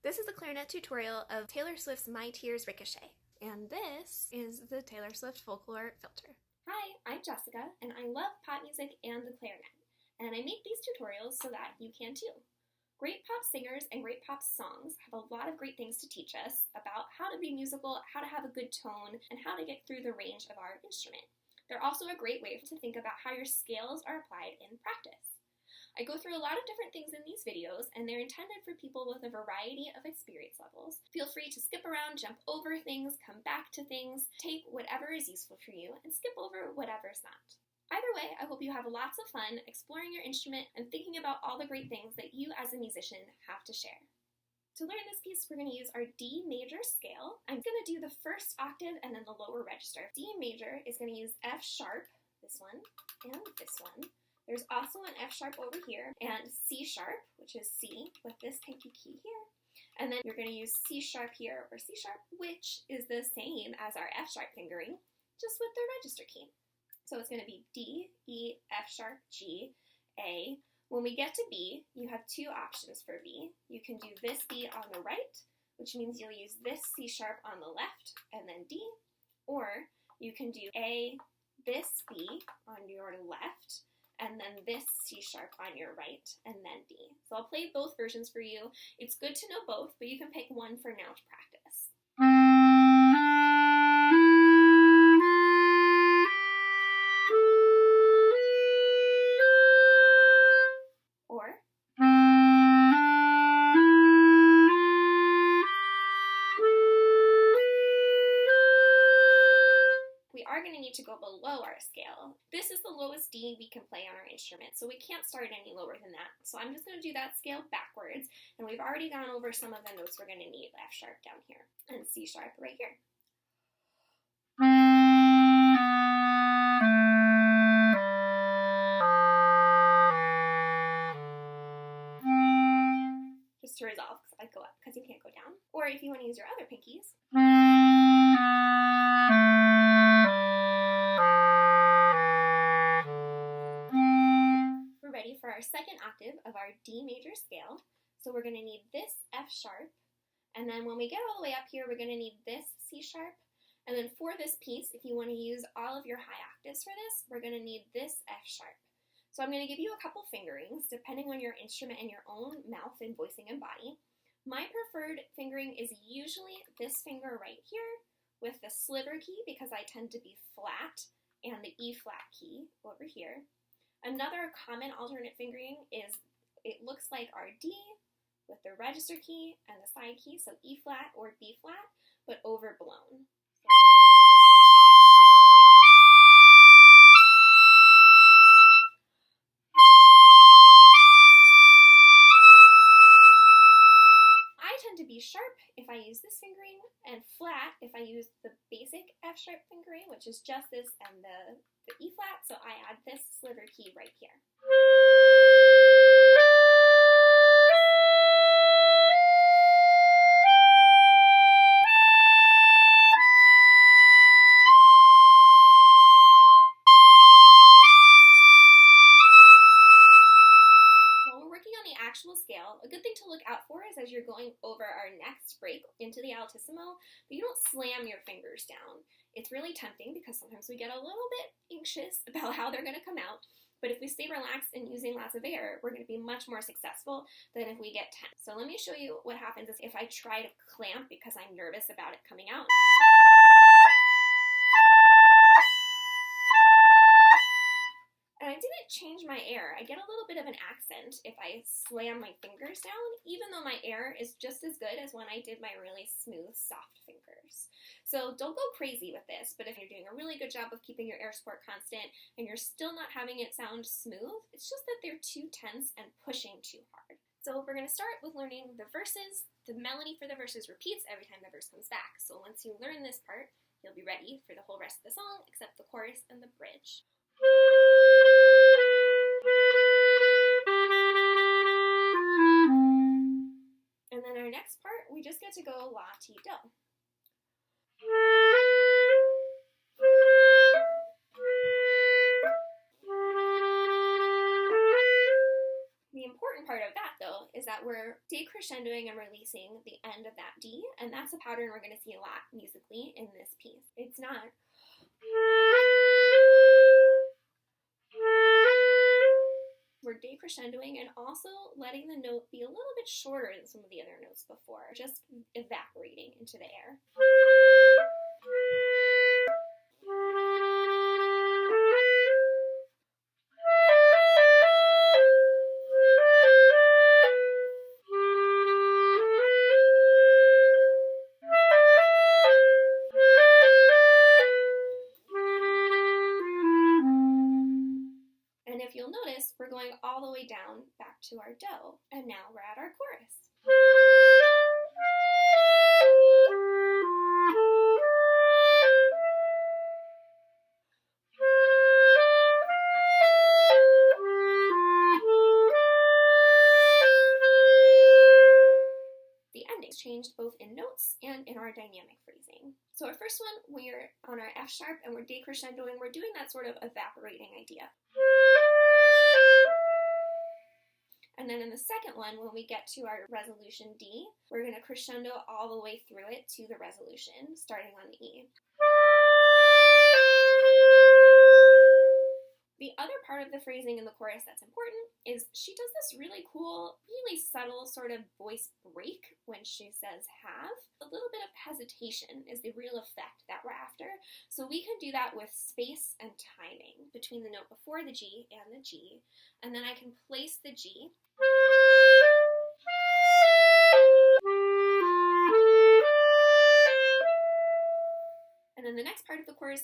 This is a clarinet tutorial of Taylor Swift's My Tears Ricochet, and this is the Taylor Swift Folklore Filter. Hi, I'm Jessica, and I love pop music and the clarinet, and I make these tutorials so that you can too. Great pop singers and great pop songs have a lot of great things to teach us about how to be musical, how to have a good tone, and how to get through the range of our instrument. They're also a great way to think about how your scales are applied in practice. I go through a lot of different things in these videos, and they're intended for people with a variety of experience levels. Feel free to skip around, jump over things, come back to things, take whatever is useful for you, and skip over whatever's not. Either way, I hope you have lots of fun exploring your instrument and thinking about all the great things that you as a musician have to share. To learn this piece, we're going to use our D major scale. I'm going to do the first octave and then the lower register. D major is going to use F sharp, this one, and this one. There's also an F sharp over here, and C sharp, which is C, with this pinky key here. And then you're going to use C sharp here, or C sharp, which is the same as our F sharp fingering, just with the register key. So it's going to be D, E, F sharp, G, A. When we get to B, you have two options for B. You can do this B on the right, which means you'll use this C sharp on the left, and then D. Or you can do A, this B on your left, and then this C sharp on your right, and then D. So I'll play both versions for you. It's good to know both, but you can pick one for now to practice. Or we are going to need to go below our scale. This is the lowest D we can play on our instrument, so we can't start any lower than that. So I'm just going to do that scale backwards, and we've already gone over some of the notes we're going to need. F sharp down here, and C sharp right here. Just to resolve, because I go up, because you can't go down. Or if you want to use your other pinkies. We're ready for our second octave of our D major scale. So we're going to need this F sharp, and then when we get all the way up here, we're going to need this C sharp, and then for this piece, if you want to use all of your high octaves for this, we're going to need this F sharp. So I'm going to give you a couple fingerings, depending on your instrument and your own mouth and voicing and body. My preferred fingering is usually this finger right here with the sliver key, because I tend to be flat, and the E flat key over here. Another common alternate fingering is, it looks like our D with the register key and the side key, so E flat or B flat, but overblown. To be sharp if I use this fingering, and flat if I use the basic F sharp fingering, which is just this and the E flat, so I add this sliver key right here. Actual scale, a good thing to look out for is as you're going over our next break into the Altissimo, that you don't slam your fingers down. It's really tempting because sometimes we get a little bit anxious about how they're going to come out, but if we stay relaxed and using lots of air, we're going to be much more successful than if we get tense. So let me show you what happens if I try to clamp because I'm nervous about it coming out. And I didn't change my air. I get a little bit of an accent if I slam my fingers down, even though my air is just as good as when I did my really smooth, soft fingers. So don't go crazy with this, but if you're doing a really good job of keeping your air support constant and you're still not having it sound smooth, it's just that they're too tense and pushing too hard. So we're going to start with learning the verses. The melody for the verses repeats every time the verse comes back. So once you learn this part, you'll be ready for the whole rest of the song except the chorus and the bridge. And then our next part, we just get to go la, ti, do. The important part of that, though, is that that we're decrescendoing and releasing the end of that D, and that's a pattern we're going to see a lot musically in this piece. It's not we're decrescendoing and also letting the note be a little bit shorter than some of the other notes before, just evaporating into the air. And if you'll notice, we're going all the way down back to our do, and now we're at our chorus. The endings changed both in notes and in our dynamic phrasing. So our first one, we're on our F sharp and we're decrescendoing. We're doing that sort of evaporating idea. And then in the second one, when we get to our resolution D, we're going to crescendo all the way through it to the resolution, starting on the E. The other part of the phrasing in the chorus that's important is she does this really cool, really subtle sort of voice break when she says have. A little bit of hesitation is the real effect that we're after. So we can do that with space and timing between the note before the G and the G. And then I can place the G. And then the next part of the chorus.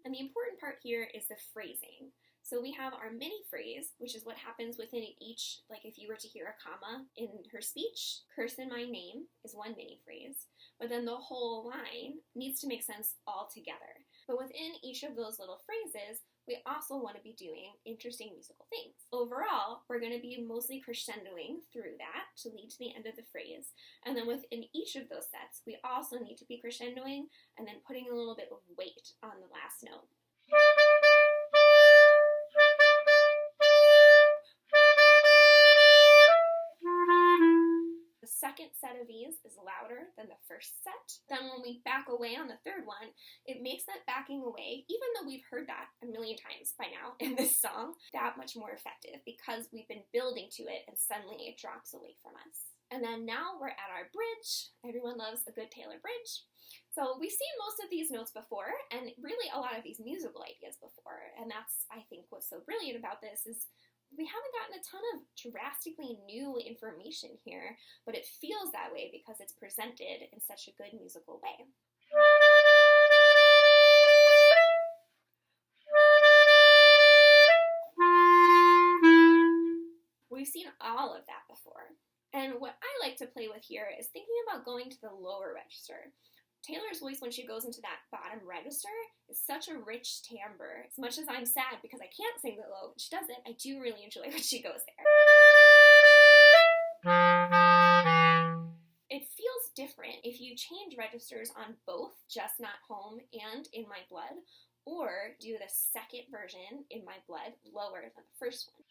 And the important part here is the phrasing. So we have our mini phrase, which is what happens within each, like if you were to hear a comma in her speech, curse in my name is one mini phrase, but then the whole line needs to make sense all together. But within each of those little phrases, we also want to be doing interesting musical things. Overall, we're going to be mostly crescendoing through that to lead to the end of the phrase. And then within each of those sets, we also need to be crescendoing and then putting a little bit of weight on the last note. The second set of these is louder than the first set. Then when we back away on the third one, it makes that backing away, even though we've heard that a million times by now in this song, that much more effective because we've been building to it and suddenly it drops away from us. And then now we're at our bridge. Everyone loves a good Taylor bridge. So we've seen most of these notes before, and really a lot of these musical ideas before. And that's, I think, what's so brilliant about this is we haven't gotten a ton of drastically new information here, but it feels that way because it's presented in such a good musical way. We've seen all of that before. And what I like to play with here is thinking about going to the lower register. Taylor's voice, when she goes into that bottom register, is such a rich timbre. As much as I'm sad because I can't sing the low when she does it, I do really enjoy when she goes there. It feels different if you change registers on both Just Not Home and In My Blood, or do the second version, In My Blood, lower than the first one.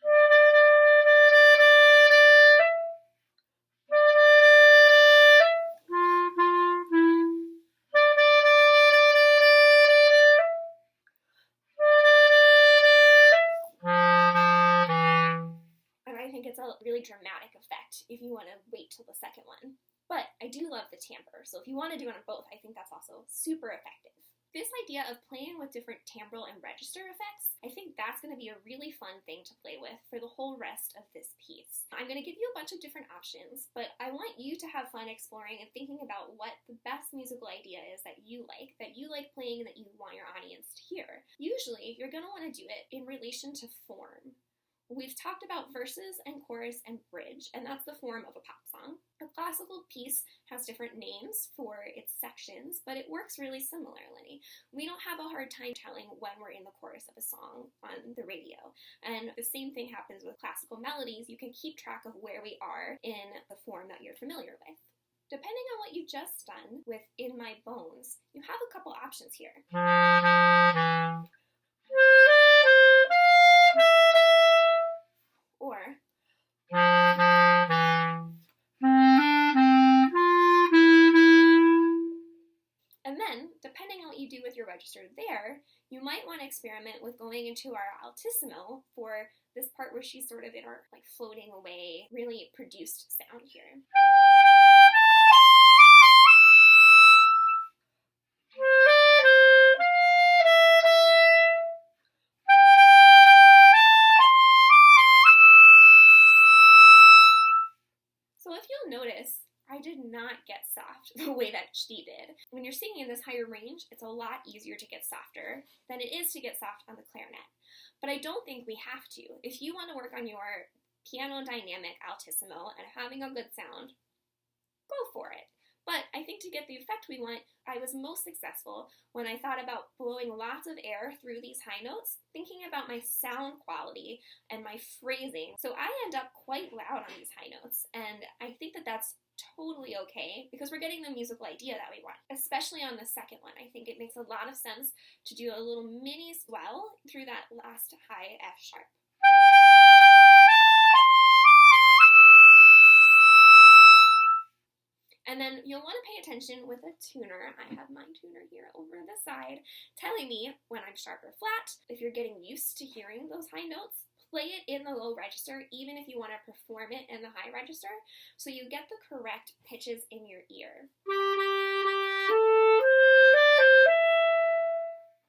It's a really dramatic effect if you want to wait till the second one. But I do love the timbre, so if you want to do it on both, I think that's also super effective. This idea of playing with different timbral and register effects, I think that's going to be a really fun thing to play with for the whole rest of this piece. I'm going to give you a bunch of different options, but I want you to have fun exploring and thinking about what the best musical idea is that you like playing and that you want your audience to hear. Usually, you're going to want to do it in relation to form. We've talked about verses and chorus and bridge, and that's the form of a pop song. A classical piece has different names for its sections, but it works really similarly. We don't have a hard time telling when we're in the chorus of a song on the radio. And the same thing happens with classical melodies. You can keep track of where we are in the form that you're familiar with. Depending on what you've just done with In My Bones, you have a couple options here. Or and then, depending on what you do with your register there, you might want to experiment with going into our Altissimo for this part where she's sort of in our like floating away, really produced sound here. So if you'll notice, I did not get soft the way that she did. When you're singing in this higher range, it's a lot easier to get softer than it is to get soft on the clarinet. But I don't think we have to. If you want to work on your piano dynamic altissimo and having a good sound, go for it. But I think to get the effect we want, I was most successful when I thought about blowing lots of air through these high notes, thinking about my sound quality and my phrasing. So I end up quite loud on these high notes, and I think that that's totally okay because we're getting the musical idea that we want, especially on the second one. I think it makes a lot of sense to do a little mini swell through that last high F sharp. And then you'll want to pay attention with a tuner. I have my tuner here over the side telling me when I'm sharp or flat. If you're getting used to hearing those high notes, play it in the low register, even if you want to perform it in the high register, so you get the correct pitches in your ear.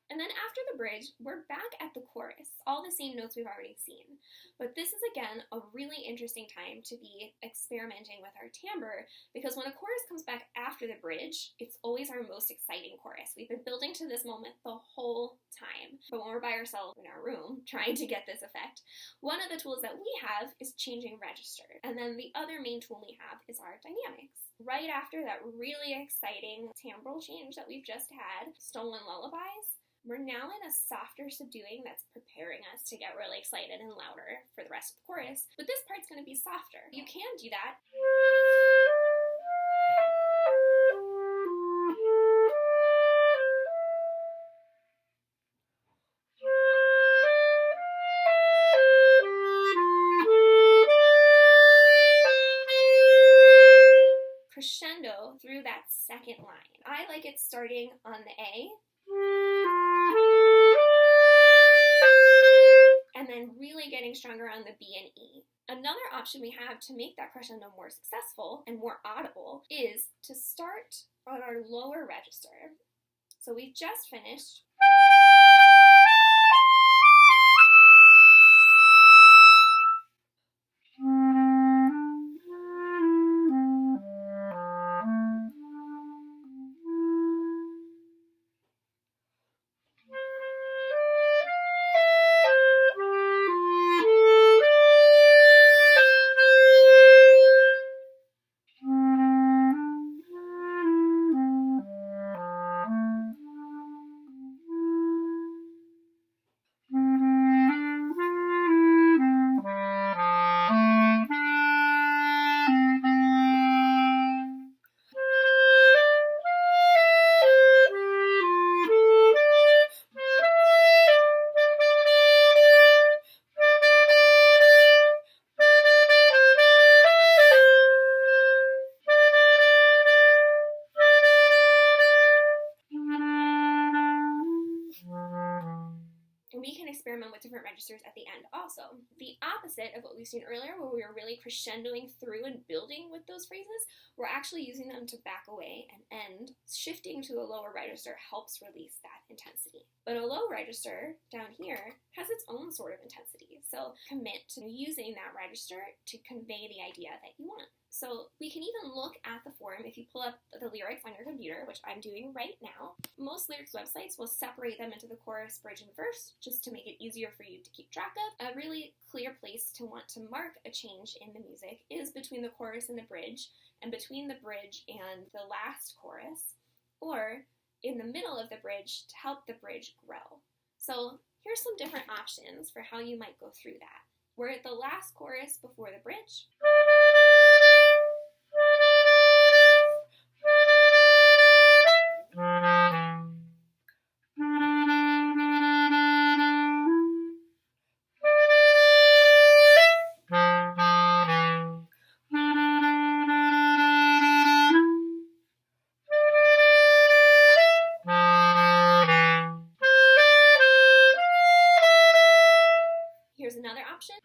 And then after the bridge, we're back at the chorus, all the same notes we've already seen. But this is, again, a really interesting time to be experimenting with our timbre, because when a chorus comes back after the bridge, it's always our most exciting chorus. We've been building to this moment the whole time. But when we're by ourselves in our room trying to get this effect, one of the tools that we have is changing register. And then the other main tool we have is our dynamics. Right after that really exciting timbral change that we've just had, Stolen Lullabies, we're now in a softer subduing that's preparing us to get really excited and louder for the rest of the chorus, but this part's going to be softer. You can do that. Crescendo through that second line. I like it starting on the A, and then really getting stronger on the B and E. Another option we have to make that crescendo more successful and more audible is to start on our lower register. So we've just finished. We can experiment with different registers at the end also. The opposite of what we've seen earlier, where we were really crescendoing through and building with those phrases, we're actually using them to back away and end. Shifting to a lower register helps release that intensity. But a low register down here has its own sort of intensity, so commit to using that register to convey the idea that you want. So we can even look at the form if you pull up the lyrics on your computer, which I'm doing right now. Most lyrics websites will separate them into the chorus, bridge, and verse just to make it easier for you to keep track of. A really clear place to want to mark a change in the music is between the chorus and the bridge, and between the bridge and the last chorus, or in the middle of the bridge to help the bridge grow. So here's some different options for how you might go through that. We're at the last chorus before the bridge. Here's another option.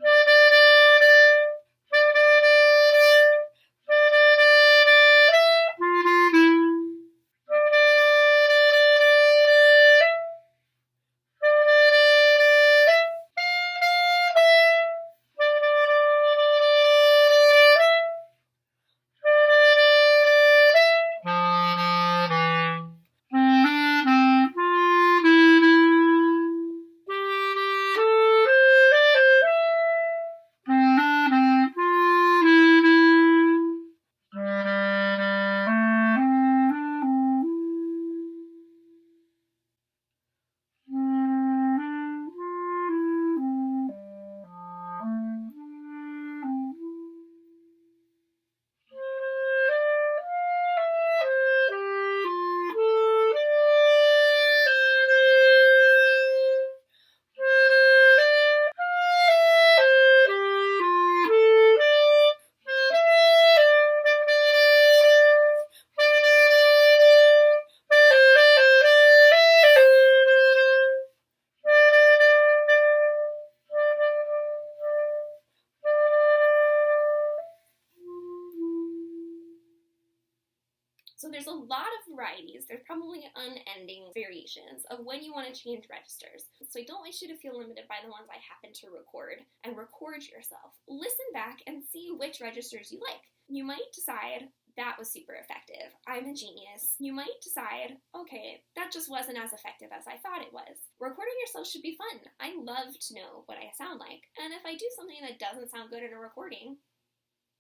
So there's a lot of varieties. There's probably unending variations of when you want to change registers. So I don't want you to feel limited by the ones I happen to record, and record yourself. Listen back and see which registers you like. You might decide, that was super effective, I'm a genius. You might decide, okay, that just wasn't as effective as I thought it was. Recording yourself should be fun. I love to know what I sound like. And if I do something that doesn't sound good in a recording,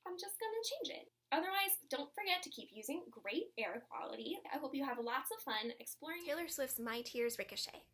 I'm just gonna change it. Otherwise, don't forget to keep using great air quality. I hope you have lots of fun exploring Taylor Swift's My Tears Ricochet.